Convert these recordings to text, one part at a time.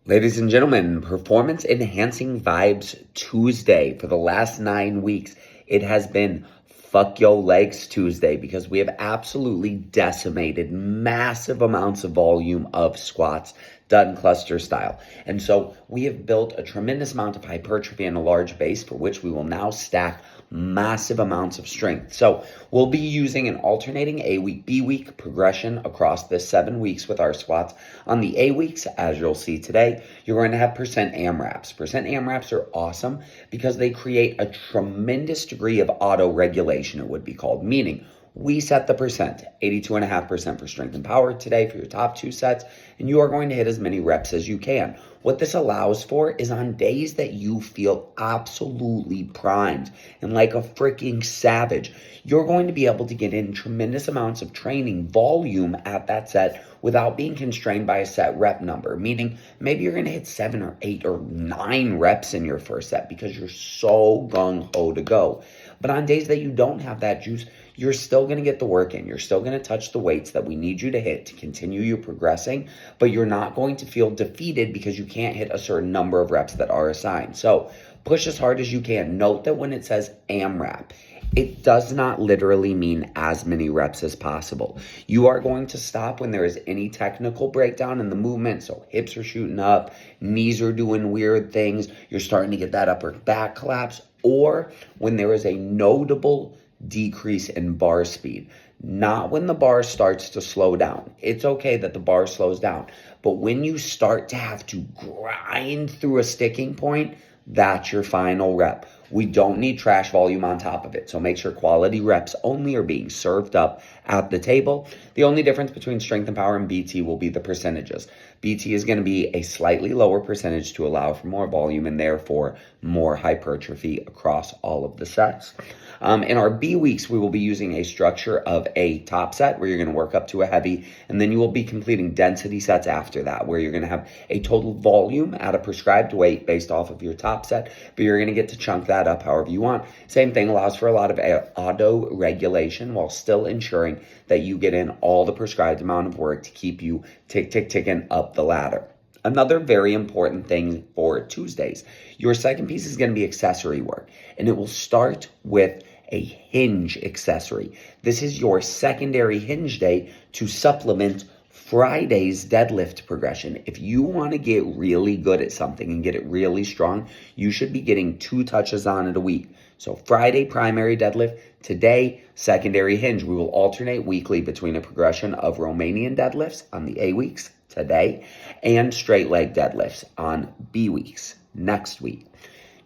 Ladies and gentlemen, Performance Enhancing Vibes Tuesday. For the last 9 weeks, it has been Fuck Yo Legs Tuesday because we have absolutely decimated massive amounts of volume of squats done cluster style. And so we have built a tremendous amount of hypertrophy and a large base for which we will now stack massive amounts of strength. So we'll be using an alternating A week, B week progression across the 7 weeks with our squats. On the A weeks, as you'll see today, you're going to have percent AMRAPs. Percent AMRAPs are awesome because they create a tremendous degree of auto regulation, it would be called, meaning we set the percent, 82.5% for strength and power today for your top 2 sets, and you are going to hit as many reps as you can. What this allows for is on days that you feel absolutely primed and like a freaking savage, you're going to be able to get in tremendous amounts of training volume at that set without being constrained by a set rep number, meaning maybe you're going to hit 7 or 8 or 9 reps in your first set because you're so gung-ho to go. But on days that you don't have that juice, you're still going to get the work in. You're still going to touch the weights that we need you to hit to continue you progressing, but you're not going to feel defeated because you can't hit a certain number of reps that are assigned. So push as hard as you can. Note that when it says AMRAP, it does not literally mean as many reps as possible. You are going to stop when there is any technical breakdown in the movement. So hips are shooting up, knees are doing weird things, you're starting to get that upper back collapse, or when there is a notable decrease in bar speed. Not when the bar starts to slow down. It's okay that the bar slows down, but when you start to have to grind through a sticking point, that's your final rep. We don't need trash volume on top of it, so make sure quality reps only are being served up at the table. The only difference between strength and power and BT will be the percentages. BT is going to be a slightly lower percentage to allow for more volume and therefore more hypertrophy across all of the sets. In our B weeks, we will be using a structure of a top set where you're going to work up to a heavy, and then you will be completing density sets after that, where you're going to have a total volume at a prescribed weight based off of your top set, but you're going to get to chunk that up however you want. Same thing allows for a lot of auto regulation while still ensuring that you get in all the prescribed amount of work to keep you ticking up the ladder. Another very important thing for Tuesdays, your second piece is going to be accessory work, and it will start with a hinge accessory. This is your secondary hinge day to supplement Friday's deadlift progression. If you want to get really good at something and get it really strong, you should be getting 2 touches on it a week. So Friday, primary deadlift. Today, secondary hinge. We will alternate weekly between a progression of Romanian deadlifts on the A weeks today and straight leg deadlifts on B weeks next week.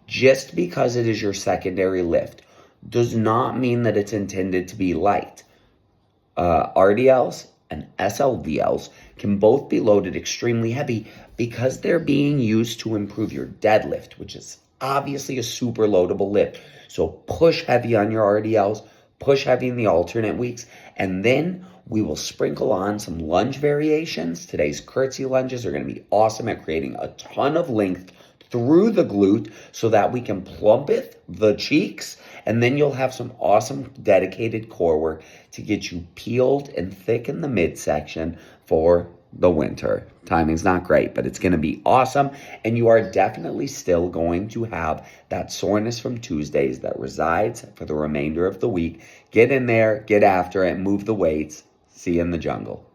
Just because it is your secondary lift does not mean that it's intended to be light. RDLs and SLVLs can both be loaded extremely heavy because they're being used to improve your deadlift, which is obviously a super loadable lift. So push heavy on your RDLs, push heavy in the alternate weeks, and then we will sprinkle on some lunge variations. Today's curtsy lunges are going to be awesome at creating a ton of length through the glute so that we can plump it the cheeks, and then you'll have some awesome dedicated core work to get you peeled and thick in the midsection for the winter. Timing's not great, but it's going to be awesome, and you are definitely still going to have that soreness from Tuesdays that resides for the remainder of the week. Get in there, get after it, move the weights. See you in the jungle.